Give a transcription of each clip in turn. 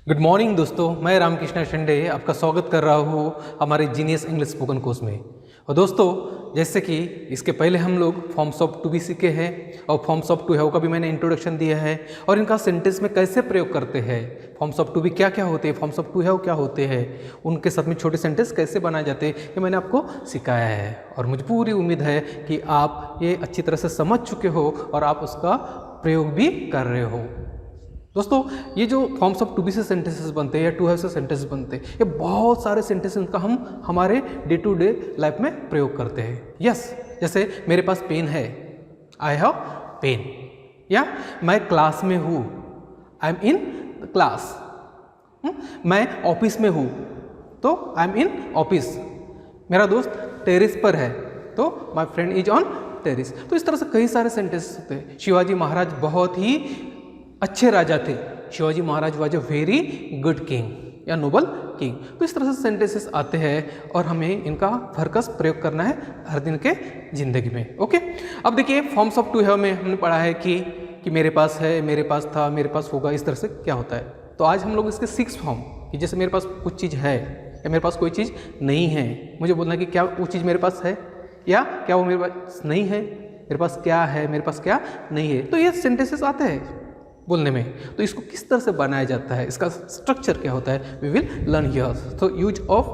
Good morning दोस्तों, मैं रामकृष्ण शिंदे आपका स्वागत कर रहा हूँ हमारे जीनियस इंग्लिश स्पोकन कोर्स में। और दोस्तों, जैसे कि इसके पहले हम लोग फॉर्म्स ऑफ टू बी सीखे हैं और फॉर्म्स ऑफ टू हैव का भी मैंने इंट्रोडक्शन दिया है और इनका सेंटेंस में कैसे प्रयोग करते हैं, फॉर्म्स ऑफ टू बी क्या क्या होते हैं, फॉर्म्स ऑफ टू हैव क्या होते हैं, उनके साथ में छोटे सेंटेंस कैसे बनाए जाते हैं, ये मैंने आपको सिखाया है। और मुझे पूरी उम्मीद है कि आप ये अच्छी तरह से समझ चुके हो और आप उसका प्रयोग भी कर रहे हो। दोस्तों, ये जो फॉर्म्स ऑफ टू बी से सेंटेंसेस बनते हैं या टू हैव से सेंटेंसेस बनते हैं, ये बहुत सारे सेंटेंसेस का हम हमारे डे टू डे लाइफ में प्रयोग करते हैं। यस, जैसे मेरे पास पेन है, आई हैव पेन, या मैं क्लास में हूँ, आई एम इन क्लास। मैं ऑफिस में हूँ तो आई एम इन ऑफिस। मेरा दोस्त टेरेस पर है तो my friend is on terrace. तो इस तरह से कई सारे सेंटेंसेस होते हैं। शिवाजी महाराज बहुत ही अच्छे राजा थे, Shivaji Maharaj was a very good king या नोबल किंग। तो इस तरह से सेंटेंसेस आते हैं और हमें इनका भरकस प्रयोग करना है हर दिन के जिंदगी में। ओके, अब देखिए फॉर्म्स ऑफ टू हैव में हमने पढ़ा है कि मेरे पास है, मेरे पास था, मेरे पास होगा, इस तरह से क्या होता है। तो आज हम लोग इसके 6 फॉर्म, कि जैसे मेरे पास कुछ चीज़ है या मेरे पास कोई चीज़ नहीं है, मुझे बोलना है कि क्या वो चीज़ मेरे पास है या क्या वो मेरे पास नहीं है, मेरे पास क्या है, मेरे पास क्या नहीं है। तो ये सेंटेंसेस आते हैं बोलने में। तो इसको किस तरह से बनाया जाता है, इसका स्ट्रक्चर क्या होता है, वी विल लर्न हियर। तो use of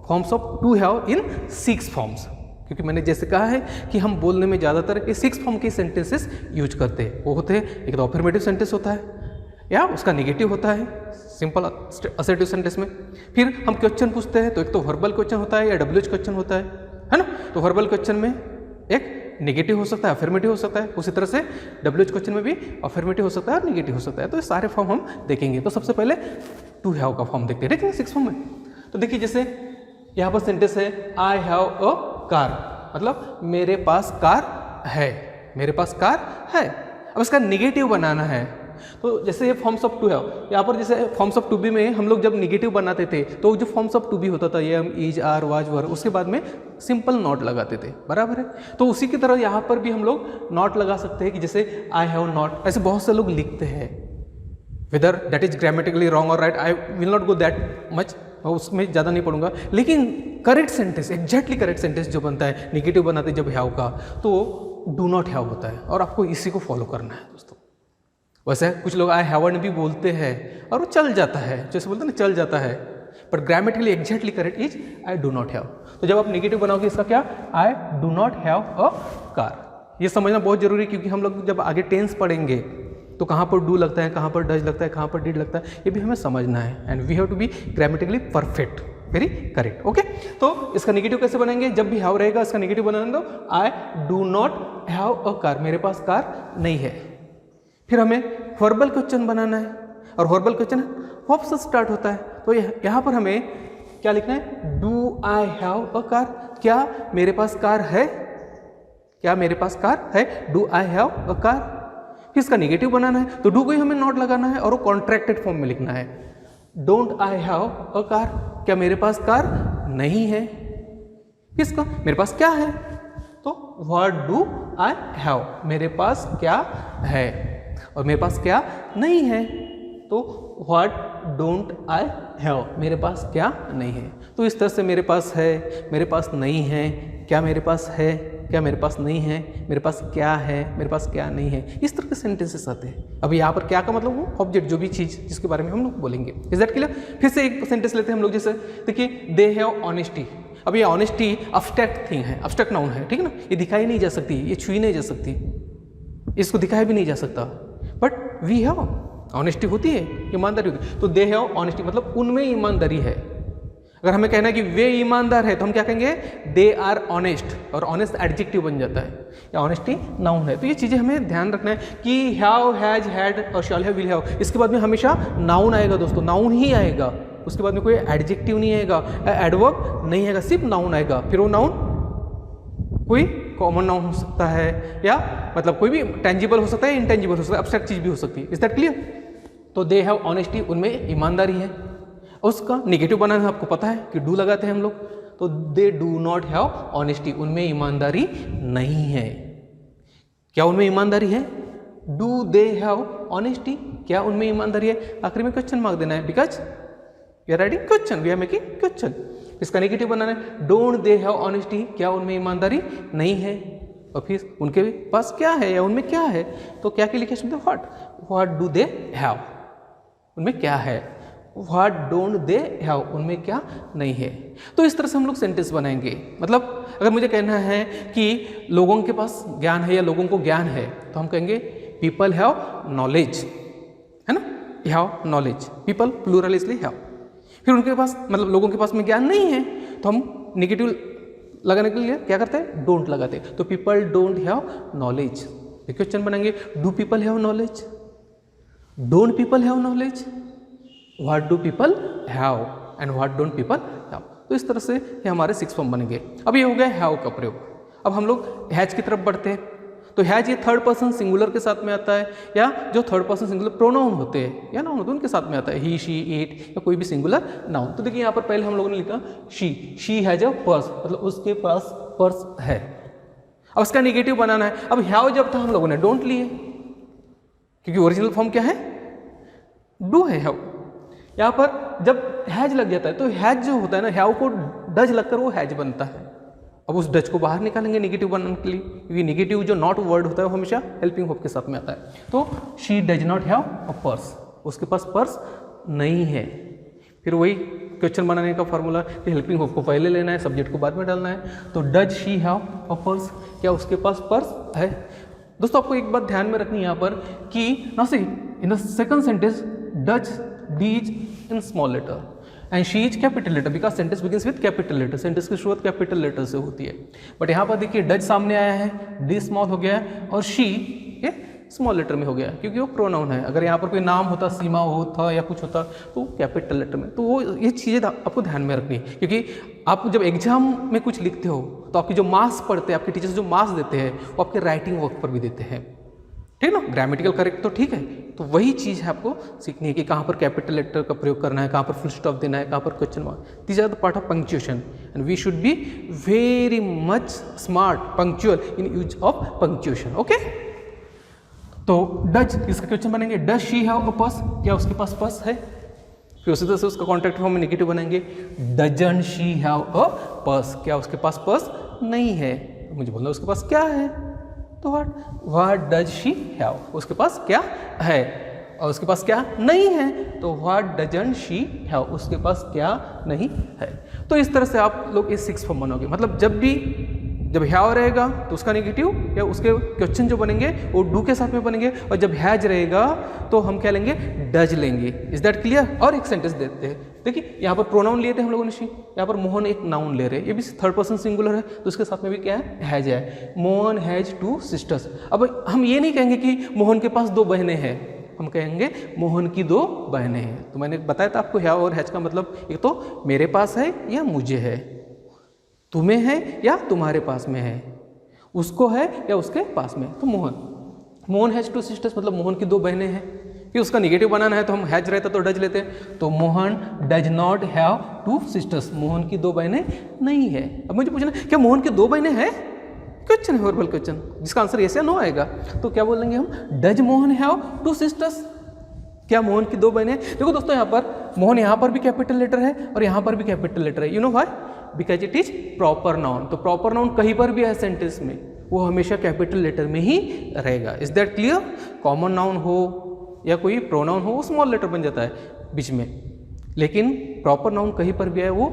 forms of to have in 6 forms, क्योंकि मैंने जैसे कहा है कि हम बोलने में ज़्यादातर ये 6 फॉर्म के सेंटेंसेस यूज करते हैं। वो होते हैं, एक तो अफर्मेटिव सेंटेंस होता है या उसका नेगेटिव होता है सिंपल असर्टिव सेंटेंस में। फिर हम क्वेश्चन पूछते हैं तो एक तो वर्बल क्वेश्चन होता है या डब्ल्यूएच क्वेश्चन होता है ना। तो वर्बल क्वेश्चन में एक नेगेटिव हो सकता है, अफर्मेटिव हो सकता है, उसी तरह से डब्ल्यूएच क्वेश्चन में भी अफर्मेटिव हो सकता है और नेगेटिव हो सकता है। तो ये सारे फॉर्म हम देखेंगे। तो सबसे पहले टू हैव का फॉर्म देखते हैं, ठीक है, 6 फॉर्म में। तो देखिए, जैसे यहाँ पर सेंटेंस है आई हैव अ कार, मतलब मेरे पास कार है, मेरे पास कार है। अब इसका नेगेटिव बनाना है, तो जैसे ये फॉर्म्स ऑफ टू हैव, यहाँ पर जैसे फॉर्म्स ऑफ टू बी में हम लोग जब नेगेटिव बनाते थे तो जो फॉर्म्स ऑफ टू बी होता था, ये हम इज, आर, वाज, वर, उसके बाद में सिंपल नॉट लगाते थे, बराबर है। तो उसी की तरह यहाँ पर भी हम लोग नॉट लगा सकते हैं कि जैसे आई हैव नॉट, ऐसे बहुत से लोग लिखते हैं। Whether that is grammatically wrong और right, I will not go that much, उसमें ज़्यादा नहीं पढ़ूंगा। लेकिन correct sentence, exactly correct sentence जो बनता है निगेटिव बनाते जब हैव का, तो डू नॉट हैव होता है और आपको इसी को फॉलो करना है दोस्तों। वैसे कुछ लोग आई हैवंट भी बोलते हैं और वो चल जाता है, जैसे बोलते हैं ना, चल जाता है, पर grammatically exactly correct is I do not have. तो जब आप नेगेटिव बनाओगे इसका क्या, I do not have a car. ये समझना बहुत जरूरी है, क्योंकि हम लोग जब आगे टेंस पढ़ेंगे तो कहाँ पर डू लगता है, कहाँ पर डज लगता है, कहाँ पर डिड लगता है, ये भी हमें समझना है। And we have to be grammatically perfect, very correct. Okay, तो इसका नेगेटिव कैसे बनाएंगे, जब भी हैव रहेगा इसका नेगेटिव बनाने दो, I do not have a car, मेरे पास कार नहीं है। फिर हमें वर्बल क्वेश्चन बनाना है और वर्बल क्वेश्चन वर्ब से स्टार्ट होता है। तो यहाँ पर हमें क्या लिखना है, do I have a car, क्या मेरे पास कार है, क्या मेरे पास कार है, do I have a car. फिर इसका नेगेटिव बनाना है, तो डू को ही हमें नॉट लगाना है और वो कॉन्ट्रैक्टेड फॉर्म में लिखना है, don't I have a car, क्या मेरे पास कार नहीं है। किसका, मेरे पास क्या है, तो व्हाट डू आई हैव, मेरे पास क्या है, और मेरे पास क्या नहीं है, तो व्हाट डोंट आई हैव, मेरे पास क्या नहीं है। तो इस तरह से मेरे पास है, मेरे पास नहीं है, क्या मेरे पास है, क्या मेरे पास नहीं है, मेरे पास क्या है, मेरे पास क्या नहीं है, इस तरह के सेंटेंसेस आते हैं। अब यहाँ पर क्या का मतलब वो ऑब्जेक्ट, जो भी चीज़ जिसके बारे में हम लोग बोलेंगे। Is that clear. फिर से एक सेंटेंस लेते हैं हम लोग, जैसे देखिए दे हैव ऑनेस्टी। अब ये ऑनेस्टी अब्स्ट्रैक्ट थिंग है, अब्स्ट्रैक्ट नाउन है, ठीक है ना, ये दिखाई नहीं जा सकती, ये छुई नहीं जा सकती, इसको दिखाया भी नहीं जा सकता, बट वी हैव ऑनेस्टी होती है, ईमानदारी होती है। तो दे हैव ऑनेस्टी मतलब उनमें ईमानदारी है। अगर हमें कहना है कि वे ईमानदार है तो हम क्या कहेंगे, दे आर ऑनेस्ट, और ऑनेस्ट एडजेक्टिव बन जाता है, या ऑनेस्टी नाउन है। तो ये चीज़ें हमें ध्यान रखना है कि हैव, हैज, हैड और शैल हैव, विल हैव, इसके बाद में हमेशा नाउन आएगा दोस्तों, नाउन ही आएगा, उसके बाद में कोई एडजेक्टिव नहीं आएगा, एडवर्ब नहीं आएगा, सिर्फ नाउन आएगा। फिर वो नाउन कोई कॉमन नाउन हो सकता है, या मतलब कोई भी टेंजिबल हो सकता है, इंटेंजिबल हो सकता है, अब्स्ट्रैक्ट चीज भी हो सकती है। Is that clear. तो दे हैव ऑनेस्टी, उनमें ईमानदारी है। और उसका नेगेटिव बनाना है, आपको पता है कि डू लगाते हैं हम लोग, तो they do not have honesty, उनमें ईमानदारी नहीं है। क्या उनमें ईमानदारी है, डू दे हैव ऑनेस्टी, क्या उनमें ईमानदारी है? आखिरी में क्वेश्चन मार्क देना है, because we are writing question, we are making question. इसका नेगेटिव बनाना है, डोंट दे हैव ऑनेस्टी, क्या उनमें ईमानदारी नहीं है? और फिर उनके पास क्या है या उनमें क्या है? तो क्या के लिखे शब्द व्हाट डू दे हैव, उनमें क्या है? व्हाट डोंट दे हैव, उनमें क्या नहीं है? तो इस तरह से हम लोग सेंटेंस बनाएंगे। मतलब अगर मुझे कहना है कि लोगों के पास ज्ञान है या लोगों को ज्ञान है, तो हम कहेंगे पीपल हैव नॉलेज, है ना, हैव नॉलेज, पीपल प्लूरल इसलिए हैव। फिर उनके पास मतलब लोगों के पास में ज्ञान नहीं है, तो हम नेगेटिव लगाने के लिए क्या करते हैं? डोंट लगाते हैं। तो people don't have knowledge. Question बनाएंगे, do people have knowledge, don't people have knowledge, what do people have and what don't people have. तो इस तरह से ये हमारे 6 फॉर्म बनेंगे। अब ये हो गया हैव का प्रयोग। अब हम लोग हैज की तरफ बढ़ते हैं। तो हैज ये थर्ड पर्सन सिंगुलर के साथ में आता है, या जो थर्ड पर्सन सिंगुलर प्रोनाउन होते हैं या नाउन होते हैं उनके साथ में आता है, ही शी इट या कोई भी सिंगुलर नाउन। तो देखिए यहाँ पर पहले हम लोगों ने लिखा शी हैज अ पर्स, मतलब उसके पास पर्स है। अब उसका नेगेटिव बनाना है। अब हैव जब था हम लोगों ने डोंट लिए, क्योंकि ओरिजिनल फॉर्म क्या है? डू है हैव। यहाँ पर जब हैज लग जाता है तो हैज जो होता है ना, हैव को डज लगकर वो हैज बनता है। अब उस डज को बाहर निकालेंगे नेगेटिव बनाने के लिए, क्योंकि नेगेटिव जो नॉट वर्ड होता है वो हमेशा हेल्पिंग वर्ब के साथ में आता है। तो she does not have a purse, उसके पास पर्स नहीं है। फिर वही क्वेश्चन बनाने का फॉर्मूला कि हेल्पिंग वर्ब को पहले लेना है, सब्जेक्ट को बाद में डालना है। तो does she have a purse, क्या उसके पास पर्स है? दोस्तों आपको एक बात ध्यान में रखनी है यहाँ पर कि ना see in the second sentence does these in small letter and she is capital letter, because sentence begins with capital letter, sentence की शुरुआत कैपिटल लेटर से होती है। बट यहाँ पर देखिए डज सामने आया है, डी स्मॉल हो गया है और शी ये स्मॉल लेटर में हो गया क्योंकि वो प्रोनाउन है। अगर यहाँ पर कोई नाम होता, सीमा होता या कुछ होता तो कैपिटल लेटर में। तो वो ये चीज़ें आपको ध्यान में रखनी है, क्योंकि आप जब एग्जाम में कुछ लिखते हो तो आपकी जो मार्क्स पढ़ते हैं, आपके टीचर्स जो मार्क्स देते हैं वो आपके राइटिंग वर्क पर भी देते हैं, ठीक है ना। ग्रामेटिकल करेक्ट तो ठीक है, तो वही चीज़ है आपको सीखनी है कि कहाँ पर कैपिटल लेटर का प्रयोग करना है, कहाँ पर फुल स्टॉप देना है, कहाँ पर question mark. This are the part of punctuation and we should be very much smart punctual in use of punctuation. Okay, तो डज इसका क्वेश्चन बनेंगे, does she have a purse, क्या उसके पास पर्स है? फिर उसी तरह से उसका कॉन्ट्रैक्ट फॉर्म में नेगेटिव बनाएंगे, doesn't she have a purse, क्या उसके पास पर्स नहीं है? मुझे बोलना उसके पास क्या है, तो व्हाट डज शी हैव, उसके पास क्या है, और उसके पास क्या नहीं है, तो व्हाट डजंट शी हैव, उसके पास क्या नहीं है। तो इस तरह से आप लोग इस 6 फॉर्म बनोगे। मतलब जब हैव रहेगा तो उसका नेगेटिव या उसके क्वेश्चन जो बनेंगे वो डू के साथ में बनेंगे, और जब हैज रहेगा तो हम क्या लेंगे? डज लेंगे। Is that clear? और एक सेंटेंस देते हैं, देखिए यहाँ पर प्रोनाउन लिए थे हम लोगों ने शी, यहाँ पर मोहन एक नाउन ले रहे हैं, ये भी थर्ड पर्सन सिंगुलर है तो उसके साथ में भी क्या है? हैज है। Mohan has 2 sisters. अब हम ये नहीं कहेंगे कि मोहन के पास 2 बहनें हैं, हम कहेंगे मोहन की 2 बहनें हैं। तो मैंने बताया था आपको हैव और हैज का मतलब एक तो मेरे पास है या मुझे है, तुम्हें है या तुम्हारे पास में है, उसको है या उसके पास में। तो मोहन हैज 2 सिस्टर्स, मतलब मोहन की 2 बहनें हैं। फिर उसका नेगेटिव बनाना है तो हम हैज रहता तो डज लेते हैं, तो Mohan does not have 2 sisters, Mohan की 2 बहनें नहीं है। अब मुझे पूछना क्या मोहन की 2 बहनें हैं? क्वेश्चन है, वर्बल क्वेश्चन, जिसका आंसर यस या नो आएगा। तो क्या बोलेंगे हम? डज मोहन हैव 2 सिस्टर्स, क्या मोहन की 2 बहनें? देखो दोस्तों यहाँ पर मोहन यहाँ पर भी कैपिटल लेटर है और यहाँ पर भी कैपिटल लेटर है। You know why? Because it is proper noun. तो प्रॉपर नाउन कहीं पर भी है सेंटेंस में वो हमेशा कैपिटल लेटर में ही रहेगा। Is that clear? Common noun हो या कोई प्रोनाउन हो वो स्मॉल लेटर बन जाता है बीच में, लेकिन प्रॉपर नाउन कहीं पर भी है वो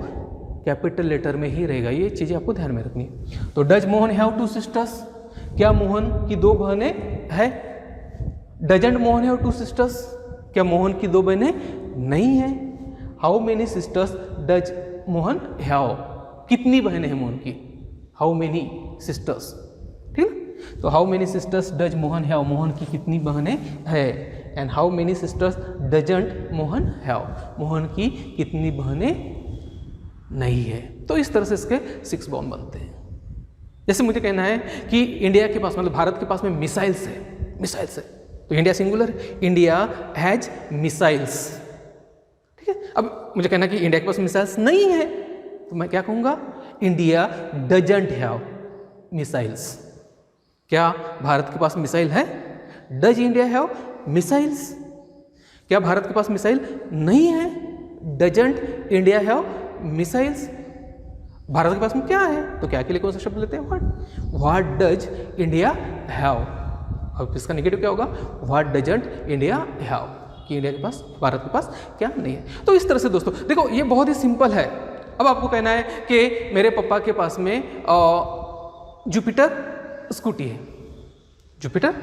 कैपिटल लेटर में ही रहेगा। ये चीज़ें आपको ध्यान में रखनी है। तो डज मोहन हैव 2 सिस्टर्स, क्या मोहन की 2 बहनें है? डजंट मोहन हैव 2 सिस्टर्स, क्या मोहन की 2 बहनें नहीं है? How many sisters does Mohan have, कितनी बहनें हैं मोहन की? हाउ मेनी सिस्टर्स, ठीक है। तो how many sisters does Mohan have, Mohan की कितनी बहनें है, and how many sisters doesn't Mohan have, Mohan की कितनी बहनें नहीं है। तो इस तरह से इसके 6 फॉर्म बनते हैं। जैसे मुझे कहना है कि इंडिया के पास मतलब भारत के पास में मिसाइल्स है, तो India singular, India has missiles, ठीक है। अब मुझे कहना है कि इंडिया के पास मिसाइल्स नहीं है तो मैं क्या कहूँगा? India doesn't have missiles. क्या भारत के पास मिसाइल है? Does India have missiles? क्या भारत के पास मिसाइल नहीं है? Doesn't India have missiles? Bharat के पास में क्या है? तो क्या के लिए कौन सा शब्द लेते हैं? What does India have? अब इसका नेगेटिव क्या होगा? व्हाट डजंट इंडिया हैव, कि इंडिया के पास, भारत के पास क्या नहीं है। तो इस तरह से दोस्तों देखो, ये बहुत ही सिंपल है। अब आपको कहना है कि मेरे पापा के पास में जुपिटर स्कूटी है, जुपिटर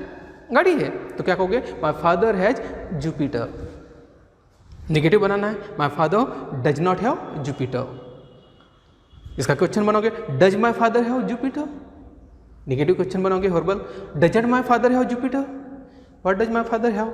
गाड़ी है, तो क्या कहोगे? My father has Jupiter. Negative बनाना है, my father does not have Jupiter. इसका क्वेश्चन बनोगे, does my father have Jupiter? Negative question बनोगे, हॉर्बल, doesn't my father have Jupiter? What does my father have?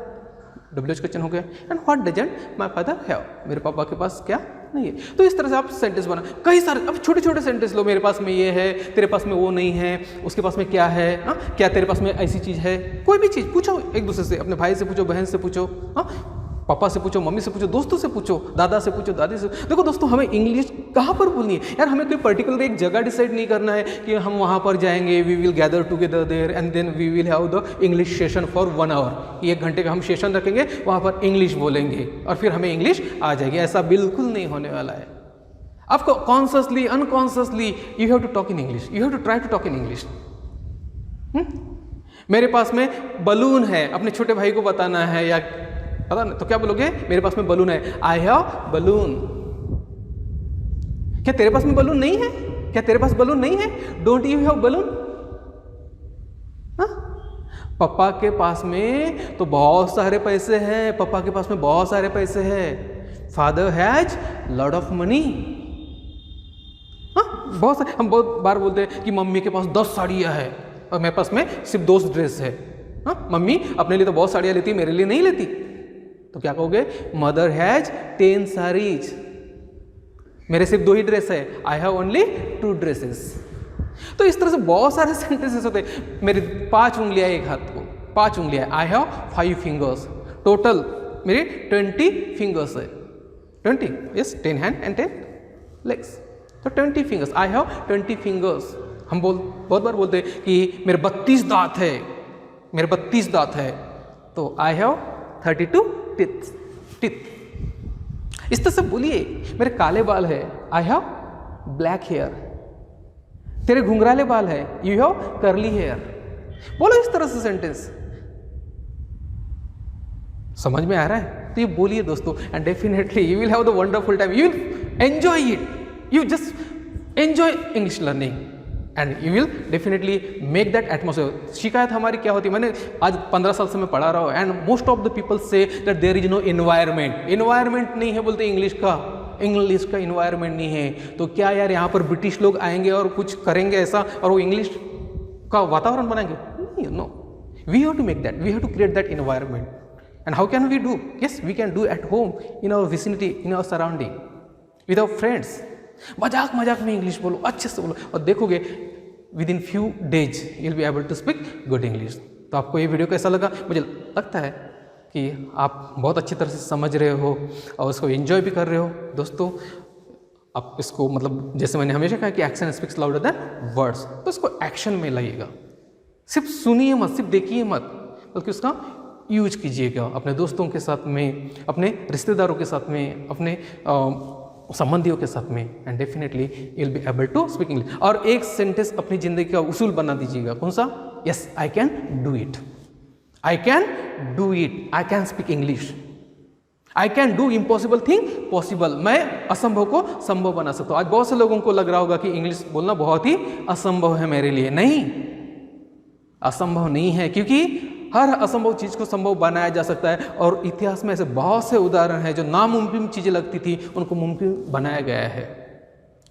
WH question हो गया। And what doesn't my father have? मेरे पापा के पास क्या नहीं है। तो इस तरह से आप सेंटेंस बना, कई सारे, अब छोटे छोटे सेंटेंस लो, मेरे पास में ये है, तेरे पास में वो नहीं है, उसके पास में क्या है, हाँ, क्या तेरे पास में ऐसी चीज़ है, कोई भी चीज़ पूछो एक दूसरे से, अपने भाई से पूछो, बहन से पूछो, हाँ, पापा से पूछो, मम्मी से पूछो, दोस्तों से पूछो, दादा से पूछो, दादी से। देखो दोस्तों, हमें इंग्लिश कहाँ पर बोलनी है यार? हमें कोई पर्टिकुलर एक जगह डिसाइड नहीं करना है कि हम वहाँ पर जाएंगे, we will gather together there and then we will have the English session for 1 hour. 1 घंटे का हम सेशन रखेंगे, वहाँ पर इंग्लिश बोलेंगे और फिर हमें इंग्लिश आ जाएगी। ऐसा बिल्कुल नहीं होने वाला है। आपको consciously unconsciously you have to talk in English, you have to try to talk in English. मेरे पास में बलून है, अपने छोटे भाई को बताना है या पता नहीं, तो क्या बोलोगे? मेरे पास में बलून है, आई हैव बलून। क्या तेरे पास में बलून नहीं है? क्या तेरे पास बलून नहीं है? Don't you have balloon? पापा के पास में तो बहुत सारे पैसे हैं, पापा के पास में बहुत सारे पैसे हैं। Father has lot of money. बहुत सारे, हम बहुत बार बोलते हैं कि मम्मी के पास 10 साड़ियाँ हैं और मेरे पास में सिर्फ 2 ड्रेस है। हाँ, मम्मी अपने लिए तो बहुत साड़ियाँ लेती, मेरे लिए नहीं लेती। तो क्या कहोगे? Mother has 10 saris. मेरे सिर्फ 2 ही ड्रेस है, आई हैव ओनली 2 ड्रेसेस। तो इस तरह से बहुत सारे सेंटेंसेस होते हैं। मेरी 5 उंगलियां एक हाथ को, 5 उंगलियां, आई हैव 5 फिंगर्स। टोटल मेरे 20 फिंगर्स है। 20, यस, 10 हैंड एंड 10 लेग्स, तो 20 फिंगर्स, आई हैव 20 फिंगर्स। हम बहुत बार बोलते हैं कि मेरे 32 दांत है, मेरे 32 दांत है, तो आई हैव 32 टीथ। इस तरह से बोलिए। मेरे काले बाल है, आई हैव ब्लैक हेयर। तेरे घुंघराले बाल है, यू हैव कर्ली हेयर। बोलो इस तरह से सेंटेंस। समझ में आ रहा है? तो ये बोलिए दोस्तों, and definitely you will have the wonderful time, you will enjoy it, you just enjoy English learning and you will definitely make that atmosphere. शिकायत हमारी क्या होती है, मैंने आज 15 साल से मैं पढ़ा रहा हूँ, and most of the people say that there is no environment. Environment नहीं है बोलते इंग्लिश का, इंग्लिश का एनवायरमेंट नहीं है। तो क्या यार यहाँ पर ब्रिटिश लोग आएंगे और कुछ करेंगे ऐसा और वो इंग्लिश का वातावरण बनाएंगे? नहीं, no, we have to make that, we have to create that environment. And how can we do? Yes, we can do at home, in our vicinity, in our surrounding, with our friends. मजाक मजाक में English बोलो, अच्छे से बोलो, और देखोगे with in few days you will be able to speak good English. तो आपको ये वीडियो कैसा लगा? मुझे लगता है कि आप बहुत अच्छी तरह से समझ रहे हो और उसको एंजॉय भी कर रहे हो। दोस्तों, आप इसको मतलब जैसे मैंने हमेशा कहा कि action speaks louder than words, तो इसको एक्शन में लाइएगा। सिर्फ सुनिए मत, सिर्फ देखिए मत, बल्कि उसका यूज कीजिएगा अपने दोस्तों के साथ में, अपने रिश्तेदारों के साथ में, अपने संबंधियों के साथ में, and definitely you will be able to speak English. और एक सेंटेंस अपनी जिंदगी का उसूल बना दीजिएगा। कौन सा? Yes, I can do it, I can do it, I can speak English, I can do impossible thing possible. मैं असंभव को संभव बना सकता हूँ। आज बहुत से लोगों को लग रहा होगा कि इंग्लिश बोलना बहुत ही असंभव है मेरे लिए। नहीं, असंभव नहीं है, क्योंकि हर असंभव चीज को संभव बनाया जा सकता है। और इतिहास में ऐसे बहुत से उदाहरण हैं जो नामुमकिन चीजें लगती थी, उनको मुमकिन बनाया गया है।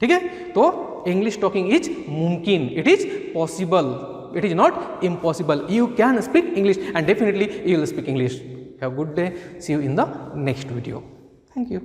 ठीक है, तो इंग्लिश टॉकिंग इज मुमकिन, it is possible, it is not impossible. You can speak English and definitely you will speak English. Have a good day, see you in the next video. Thank you.